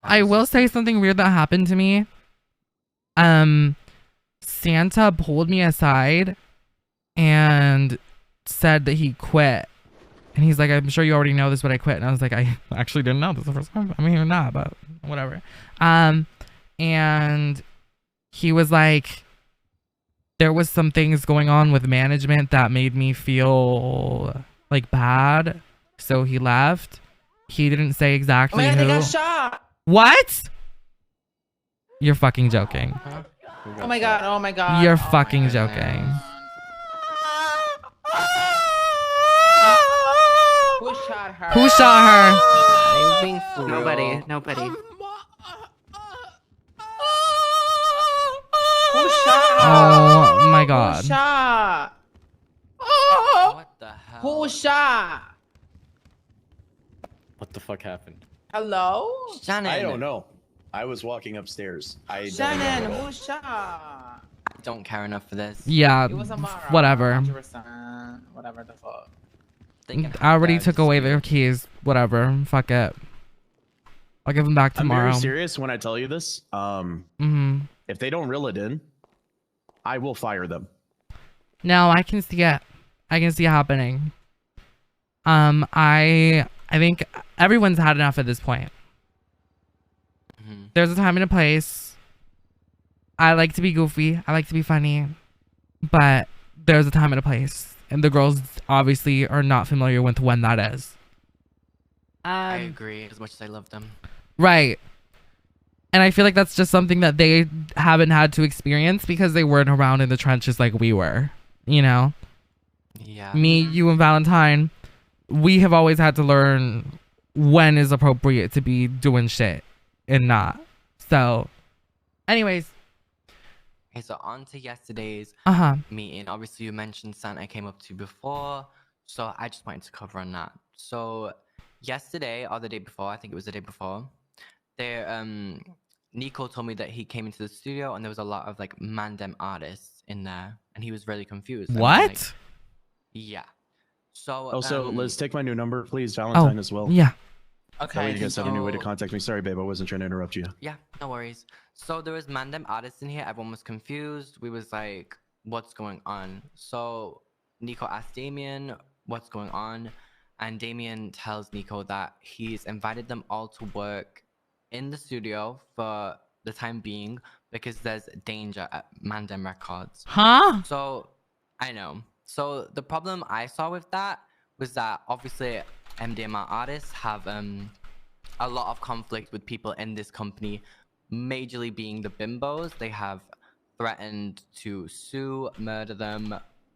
I will say something weird that happened to me. Santa pulled me aside and said that he quit. And he's like, I'm sure you already know this, but I quit. And I was like, I actually didn't know this the first time. I mean, not, but whatever. And he was like, there was some things going on with management that made me feel like bad. So he left. He didn't say exactly man, who. they got shot. What? You're fucking joking. Huh? Oh my god. Oh my god. You're oh fucking joking. Who shot her? Who shot her? Are you being for real? Nobody. Who shot? Oh my god. Who shot? What the hell? Who shot? What the fuck happened? Hello? Shannon. I don't know. I was walking upstairs. I don't Shannon, know. who shot? I don't care enough for this. Yeah, It was Amara. whatever. 100%. Whatever the fuck. I already took away their keys. Whatever. Fuck it. I'll give them back tomorrow. I'm very serious when I tell you this. If they don't reel it in, I will fire them. No, I can see it. I can see it happening. I think everyone's had enough at this point. There's a time and a place. I like to be goofy. I like to be funny. But there's a time and a place. And the girls obviously are not familiar with when that is. I agree, as much as I love them. Right. And I feel like that's just something that they haven't had to experience because they weren't around in the trenches like we were. You know? Yeah. Me, you, and Valentine, we have always had to learn when is appropriate to be doing shit and not. So, anyways. Okay, so on to yesterday's meeting. Obviously, you mentioned Santa came up to you before, so I just wanted to cover on that. So, yesterday or the day before, I think it was the day before, there, Nico told me that he came into the studio and there was a lot of like mandem artists in there, and he was really confused. What? Like, yeah. So Also, Liz, take my new number, please. Valentine as well. Yeah. Okay. That way you guys have a new way to contact me. Sorry, babe. I wasn't trying to interrupt you. Yeah, no worries. So there was mandem artists in here. Everyone was confused. We was like, what's going on? So Nico asked Damien what's going on. And Damien tells Nico that he's invited them all to work in the studio for the time being because there's danger at Mandem Records. Huh? So, I know. So the problem I saw with that was that obviously MDMR artists have a lot of conflict with people in this company, majorly being the bimbos. They have threatened to sue, murder them,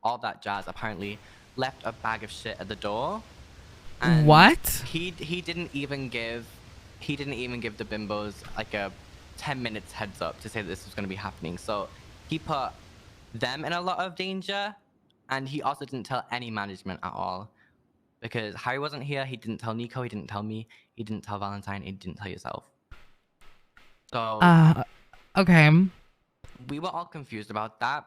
all that jazz. Apparently left a bag of shit at the door. And what? He didn't even give the bimbos like a 10 minutes heads up to say that this was going to be happening. So he put them in a lot of danger, and he also didn't tell any management at all. Because Harry wasn't here, he didn't tell Nico, he didn't tell me, he didn't tell Valentine, he didn't tell yourself. So okay. We were all confused about that.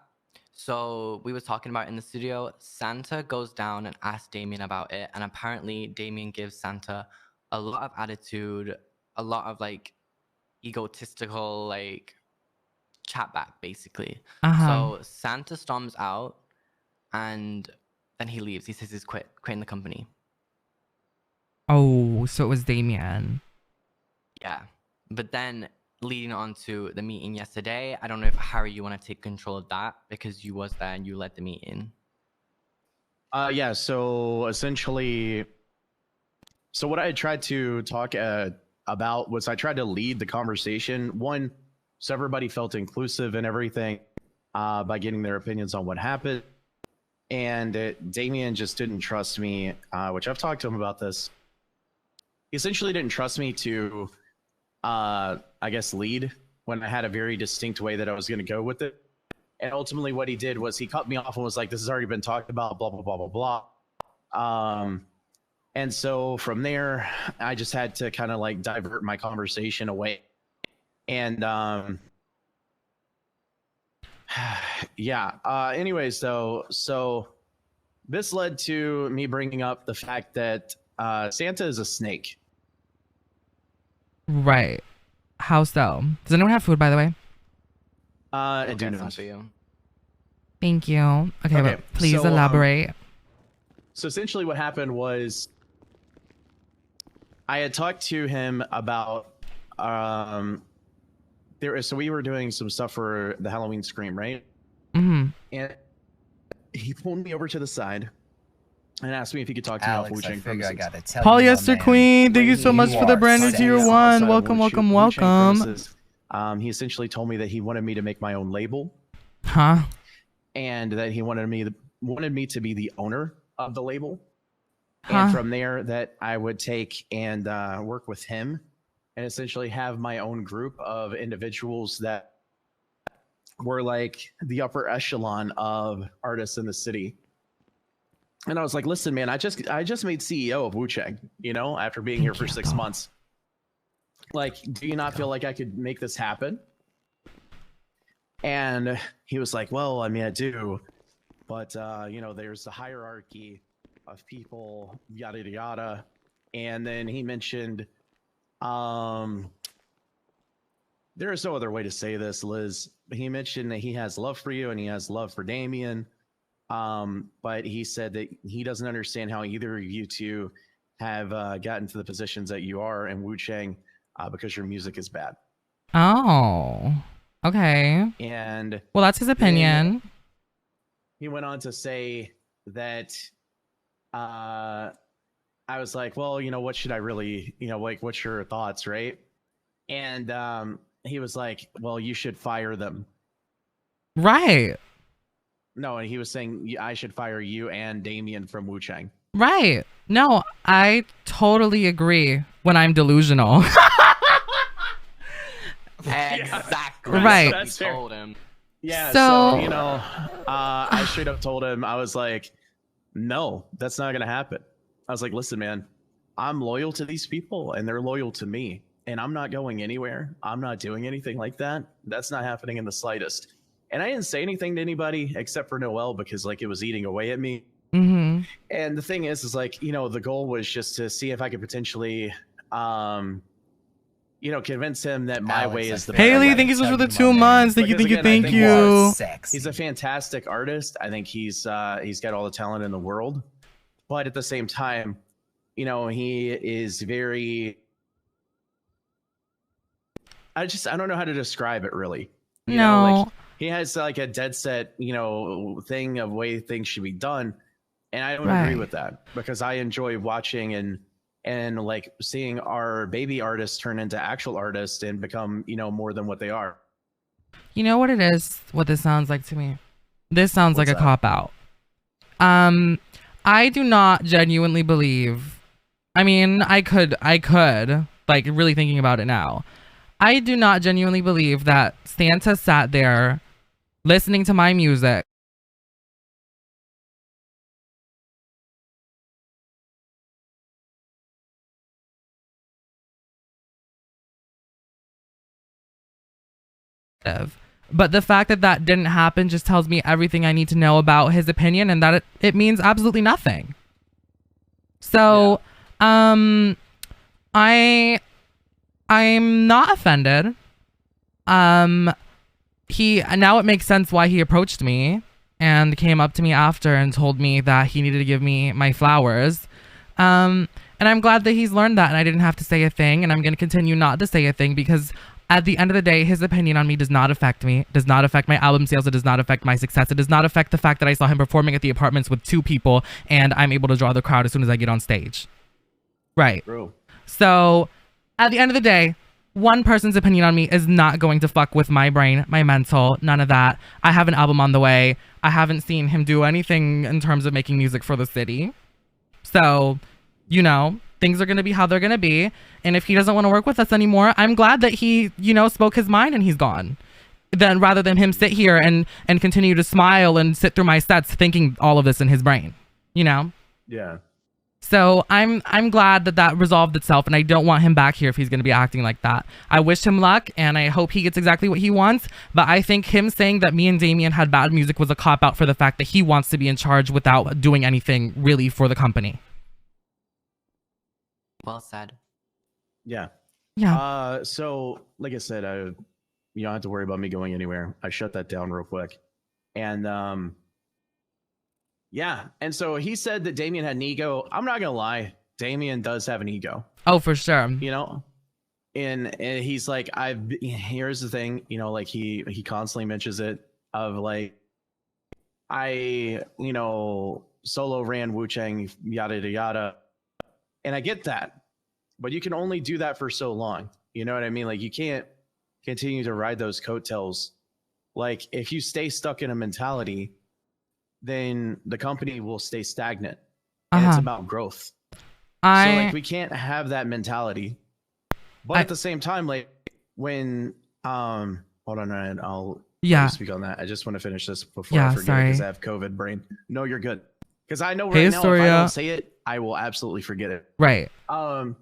So we were talking about it in the studio. Santa goes down and asks Damien about it, and apparently Damien gives Santa a lot of attitude, a lot of like egotistical like chat back basically. So Santa storms out and then he leaves. He says he's quitting the company. Oh, so it was Damien. Yeah. But then leading on to the meeting yesterday, I don't know if Harry, you want to take control of that because you was there and you led the meeting. Yeah, so essentially, so what I had tried to talk about was I tried to lead the conversation. One, so everybody felt inclusive and everything by getting their opinions on what happened. And Damien just didn't trust me, which I've talked to him about this. He essentially didn't trust me to, I guess, lead when I had a very distinct way that I was going to go with it. And ultimately what he did was he cut me off and was like, this has already been talked about, blah, blah, blah, blah, blah. And so from there, I just had to kind of like divert my conversation away. And yeah, anyways, though, so this led to me bringing up the fact that Santa is a snake. Right. How so? Does anyone have food, by the way? I We'll do get some not. for you. Thank you. Okay, Okay, but please so, elaborate. So essentially, what happened was I had talked to him about so we were doing some stuff for the Halloween Scream, right? Mm-hmm. And he pulled me over to the side and asked me if he could talk to me off Alex, I Wuchang figure I premises. gotta tell you, my Polyester man, Queen, thank you so When much he for the are brand new such a tier outside one. outside of Welcome, Wuchang welcome. premises, he essentially told me that he wanted me to make my own label Huh? and that he wanted me to be the owner of the label. Huh? And from there, that I would take and work with him and essentially have my own group of individuals that were like the upper echelon of artists in the city. And I was like, listen, man, I just made CEO of Wuchang, you know, after being here for 6 months. Like, do you not feel like I could make this happen? And he was like, well, I mean, I do. But, you know, there's the hierarchy of people, yada, yada, yada. And then he mentioned, there is no other way to say this, Liz. He mentioned that he has love for you and he has love for Damien. But he said that he doesn't understand how either of you two have gotten to the positions that you are in Wuchang because your music is bad. Oh. Okay. And Well, that's his opinion. he went on to say that I was like, well, you know, what should I really, you know, like, what's your thoughts, right? And he was like, well, you should fire them. Right. No, and he was saying I should fire you and Damien from Wuchang. Right. No, I totally agree when I'm delusional. Exactly. Right. That's what we told him. Yeah, So- so you know, I straight up told him, I was like, no, that's not gonna happen. I was like, listen, man, I'm loyal to these people and they're loyal to me, and I'm not going anywhere. I'm not doing anything like that. That's not happening in the slightest. And I didn't say anything to anybody except for Noelle because like it was eating away at me. Mm-hmm. And the thing is like, you know, the goal was just to see if I could potentially, you know, convince him that my Alex, way I is the figure I better Haley, way. thank you so much for the Tell you, 2 my man. months. Thank you, Because thank you, again, I thank think You are you. sexy. He's a fantastic artist. I think he's got all the talent in the world, but at the same time, you know, he is very. I don't know how to describe it really. You know, No. like he has like a dead set, you know, thing of way things should be done, and I don't agree Right. with that because I enjoy watching and like seeing our baby artists turn into actual artists and become, you know, more than what they are. You know what it is? What this sounds like to me? This sounds like What's a that? cop out. I do not genuinely believe. I mean, I could, like really thinking about it now. I do not genuinely believe that Santa sat there listening to my music. But the fact that that didn't happen just tells me everything I need to know about his opinion, and that it means absolutely nothing. So, I'm not offended. Now it makes sense why he approached me and came up to me after and told me that he needed to give me my flowers. And I'm glad that he's learned that and I didn't have to say a thing, and I'm going to continue not to say a thing because at the end of the day, his opinion on me does not affect me, does not affect my album sales, it does not affect my success, it does not affect the fact that I saw him performing at the apartments with 2 people and I'm able to draw the crowd as soon as I get on stage. Right. Bro. So at the end of the day, one person's opinion on me is not going to fuck with my brain, my mental, none of that. I have an album on the way. I haven't seen him do anything in terms of making music for the city. So, you know, things are going to be how they're going to be. And if he doesn't want to work with us anymore, I'm glad that he, you know, spoke his mind and he's gone. Then rather than him sit here and continue to smile and sit through my sets thinking all of this in his brain, you know? Yeah. So I'm glad that resolved itself, and I don't want him back here if he's going to be acting like that. I wish him luck, and I hope he gets exactly what he wants, but I think him saying that me and Damien had bad music was a cop-out for the fact that he wants to be in charge without doing anything really for the company. Well said. Yeah. Yeah. So like I said, you don't have to worry about me going anywhere. I shut that down real quick. And yeah. And so he said that Damien had an ego. I'm not gonna lie, Damien does have an ego. Oh, for sure. You know? And he's like, here's the thing, you know, like he constantly mentions it of like, I, you know, solo ran Wuchang, yada yada yada. And I get that, but you can only do that for so long. You know what I mean? Like you can't continue to ride those coattails. Like if you stay stuck in a mentality, then the company will stay stagnant. And it's about growth. So like we can't have that mentality. But at the same time, like when hold on, Ryan, I'll speak on that. I just want to finish this before I forget because I have COVID brain. No, you're good. Because I know right now if I don't say it, I will absolutely forget it. Right. The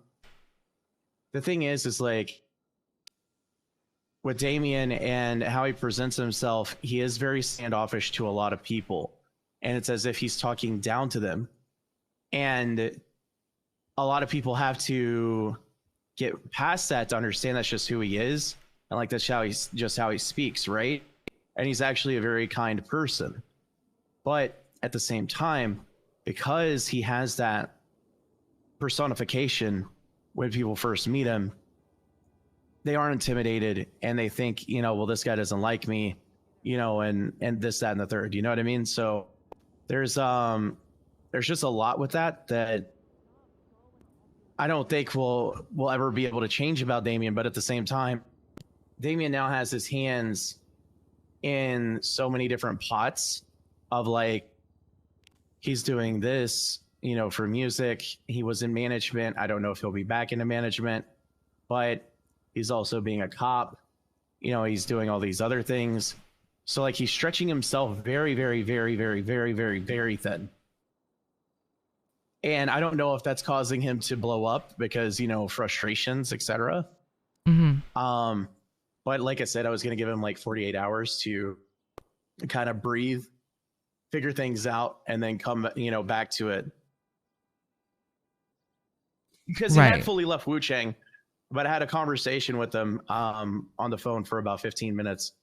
thing is like with Damien and how he presents himself, he is very standoffish to a lot of people. And it's as if he's talking down to them. And a lot of people have to get past that to understand that's just who he is. And like that's how he speaks, right? And he's actually a very kind person. But at the same time, because he has that personification when people first meet him, they are intimidated and they think, you know, well, this guy doesn't like me, you know, and this, that, and the third, you know what I mean? So there's just a lot with that I don't think we'll ever be able to change about Damien. But at the same time, Damien now has his hands in so many different pots of like, he's doing this, you know, for music. He was in management. I don't know if he'll be back into management, but he's also being a cop. You know, he's doing all these other things. So like he's stretching himself very, very, very, very, very, very, very thin. And I don't know if that's causing him to blow up because, you know, frustrations, etc. Mm-hmm. But like I said, I was going to give him like 48 hours to kind of breathe, figure things out, and then come, you know, back to it. Because he had fully left Wuchang, but I had a conversation with him on the phone for about 15 minutes.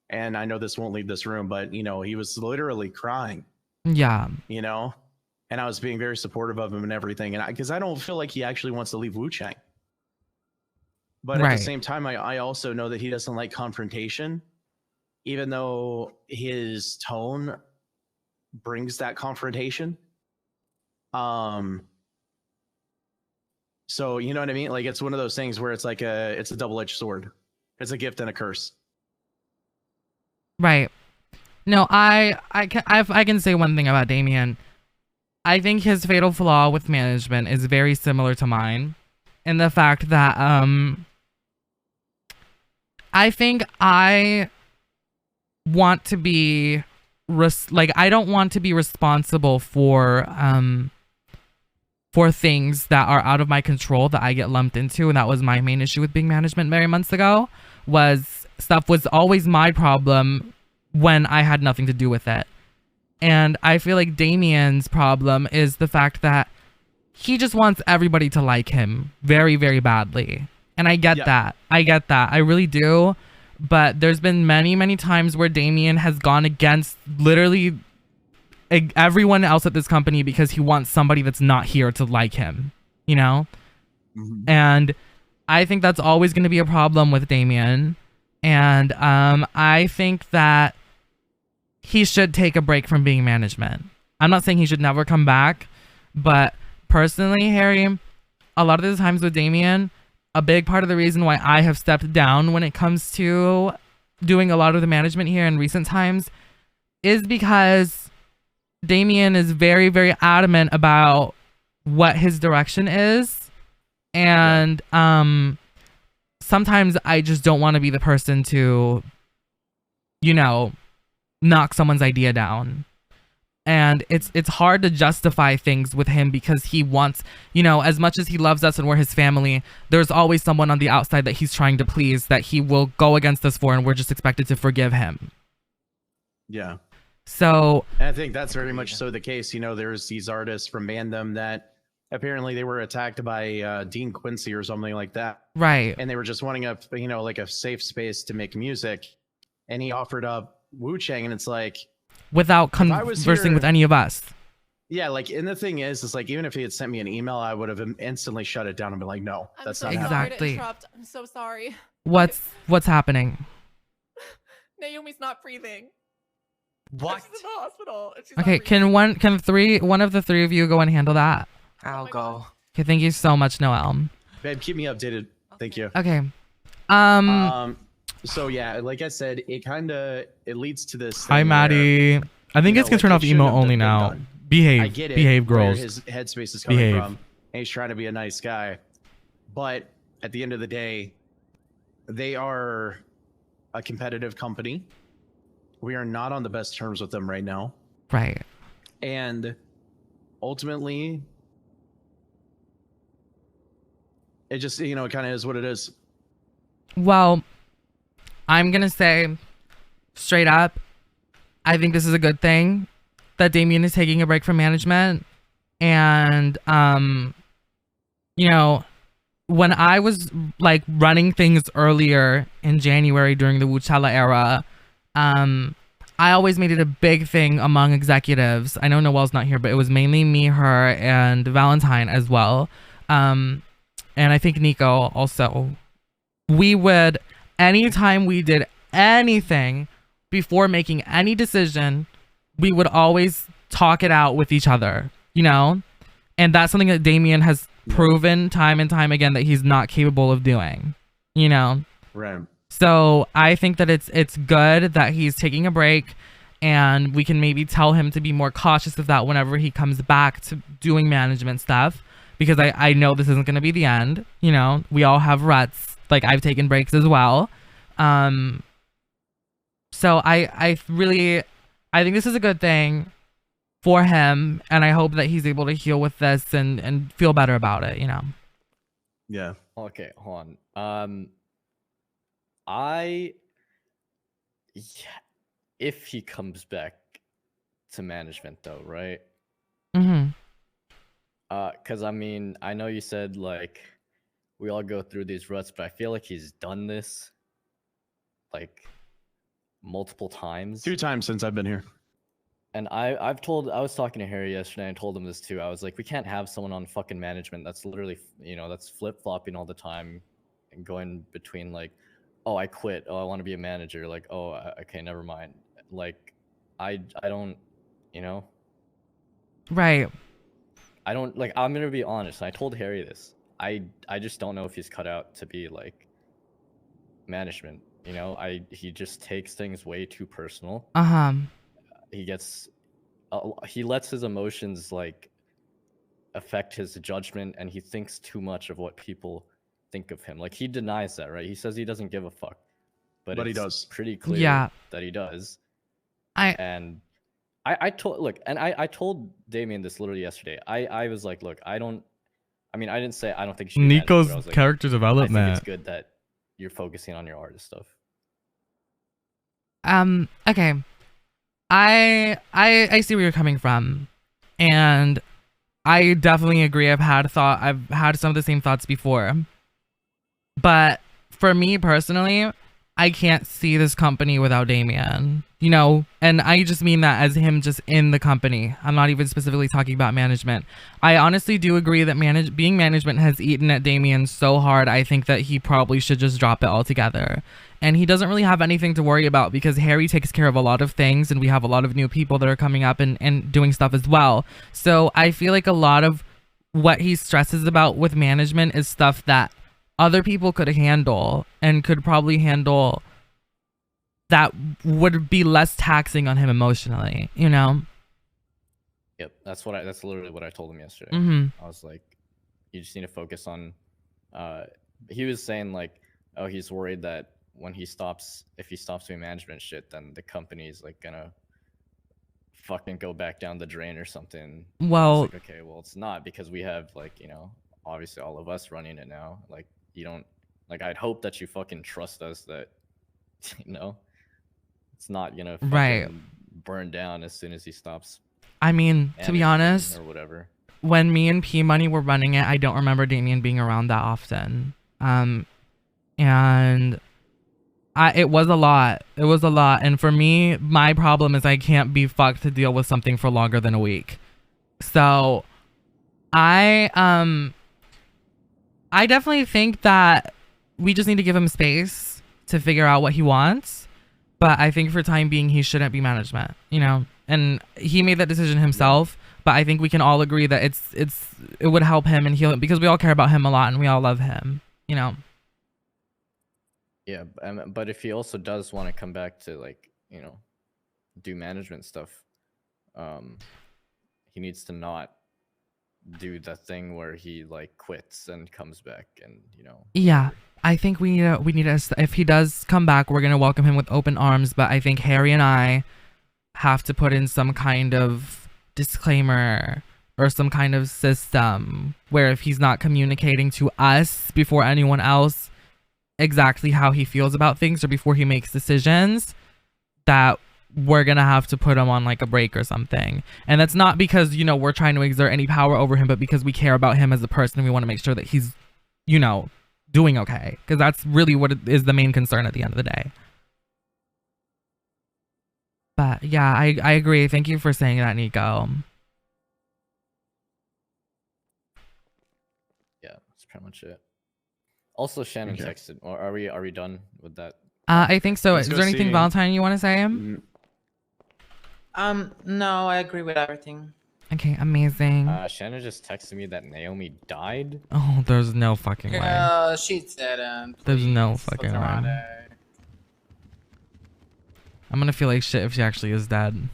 And I know this won't leave this room, but, you know, he was literally crying. Yeah. You know? And I was being very supportive of him and everything. And because I don't feel like he actually wants to leave Wuchang. But at the same time, I also know that he doesn't like confrontation, even though his tone brings that confrontation. So, you know what I mean? Like, it's one of those things where it's like it's a double-edged sword. It's a gift and a curse. Right. No, I can say one thing about Damien. I think his fatal flaw with management is very similar to mine, in the fact that I think I want to be I don't want to be responsible for things that are out of my control that I get lumped into, and that was my main issue with being management many months ago. Was stuff was always my problem when I had nothing to do with it. And I feel like Damien's problem is the fact that he just wants everybody to like him very, very badly. And I get that. I get that. I really do. But there's been many, many times where Damien has gone against literally everyone else at this company because he wants somebody that's not here to like him, you know? Mm-hmm. And I think that's always going to be a problem with Damien. And I think that he should take a break from being management. I'm not saying he should never come back, but personally, Harry, a lot of the times with Damien, a big part of the reason why I have stepped down when it comes to doing a lot of the management here in recent times is because Damien is very, very adamant about what his direction is. And sometimes I just don't want to be the person to, you know, knock someone's idea down. And it's hard to justify things with him because he wants, you know, as much as he loves us and we're his family, there's always someone on the outside that he's trying to please that he will go against us for, and we're just expected to forgive him. Yeah. So and I think that's very much so the case. You know, there's these artists from Mandem that apparently they were attacked by Dean Quincy or something like that, Right. and they were just wanting a like a safe space to make music, and he offered up Wuchang, and it's like, Without I was conversing here- with any of us. yeah, like, and the thing is like, even if he had sent me an email, I would have instantly shut it down and been like, no, I'm that's so not sorry happening. Exactly. To interrupt. I'm so sorry. What's happening? Naomi's not breathing. What? She's in the hospital. And she's not Okay, breathing. one of the three of you go and handle that? I'll my go. God. Okay, thank you so much, Noel. Babe, keep me updated. Thank you. Okay. So yeah, like I said, it leads to this. Hi, thing where, Maddie. I think it's gonna like, turn it off shouldn't emo have only been now. done. Behave. I get it. Behave, where girls. his headspace is coming Behave. from, and he's trying to be a nice guy, but at the end of the day, they are a competitive company. We are not on the best terms with them right now, Right. and ultimately, it just it kind of is what it is. Well, I'm gonna say straight up, I think this is a good thing that Damien is taking a break from management. And when I was like running things earlier in January during the Wuchang era, I always made it a big thing among executives. I know Noelle's not here, but it was mainly me, her, and Valentine as well. And I think Nico also. We would, anytime we did anything before making any decision, we would always talk it out with each other, And that's something that Damien has proven time and time again that he's not capable of doing, Right. So I think that it's good that he's taking a break, and we can maybe tell him to be more cautious of that whenever he comes back to doing management stuff, because I know this isn't going to be the end. We all have ruts. Like, I've taken breaks as well. So I think this is a good thing for him, and I hope that he's able to heal with this and feel better about it, Yeah. Okay, hold on. If he comes back to management though, right? Mm-hmm. Cause I mean, I know you said like we all go through these ruts, but I feel like he's done this like multiple times. 2 times since I've been here. And I was talking to Harry yesterday and I told him this too. I was like, we can't have someone on fucking management that's literally, that's flip-flopping all the time and going between like, oh, I quit. Oh, I want to be a manager. Like, oh, okay, never mind. Like, I don't, Right. I don't like. I'm gonna be honest. I told Harry this. I just don't know if he's cut out to be like management. He just takes things way too personal. He lets his emotions like affect his judgment, and he thinks too much of what people think of him. Like, he denies that, right? He says he doesn't give a fuck, but he it's does. pretty clear Yeah. that he does. I told Damien this literally yesterday. I was like, look, I didn't say I don't think you should be manager, Nico's but I was like, character I think development. it's good that you're focusing on your artist stuff. Okay. I see where you're coming from, and I definitely agree. I've had some of the same thoughts before, but for me personally, I can't see this company without Damien, and I just mean that as him just in the company. I'm not even specifically talking about management. I honestly do agree that being management has eaten at Damien so hard. I think that he probably should just drop it altogether. And he doesn't really have anything to worry about because Harry takes care of a lot of things, and we have a lot of new people that are coming up and doing stuff as well. So I feel like a lot of what he stresses about with management is stuff that other people could handle and could probably handle that would be less taxing on him emotionally, Yep, that's literally what I told him yesterday. Mm-hmm. I was like, you just need to focus on. He was saying like, oh, he's worried that if he stops doing management shit, then the company's like gonna fucking go back down the drain or something. Well, like, okay, well, it's not, because we have like, obviously all of us running it now. Like, you don't, like, I'd hope that you fucking trust us that, it's not gonna fucking right. burn down as soon as he stops. I mean, to be honest, or whatever. when me and P Money were running it, I don't remember Damien being around that often. And it was a lot. It was a lot. And for me, my problem is I can't be fucked to deal with something for longer than a week. So I definitely think that we just need to give him space to figure out what he wants. But I think for time being, he shouldn't be management, you know? And he made that decision himself. But I think we can all agree that it would help him and heal him because we all care about him a lot and we all love him, you know? Yeah, but if he also does want to come back to, like, you know, do management stuff, he needs to not do the thing where he like quits and comes back and, you know. Yeah, I think we need to, if he does come back, we're gonna welcome him with open arms. But I think Harry and I have to put in some kind of disclaimer or some kind of system where if he's not communicating to us before anyone else exactly how he feels about things or before he makes decisions, that we're gonna have to put him on like a break or something. And that's not because, you know, we're trying to exert any power over him, but because we care about him as a person and we want to make sure that he's, you know, doing okay, because that's really what is the main concern at the end of the day. But yeah, I agree. Thank you for saying that, Nico. Yeah, that's pretty much it. Also, Shannon Okay. texted. Or are we done with that? I think so. Let's Is go there anything, see- Valentine, you want to say? No, I agree with everything. Okay, amazing. Shannon just texted me that Naomi died. Oh, there's no fucking way. Girl, she didn't. There's no please. fucking What's wrong way. with her? I'm gonna feel like shit if she actually is dead.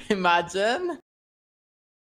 Imagine.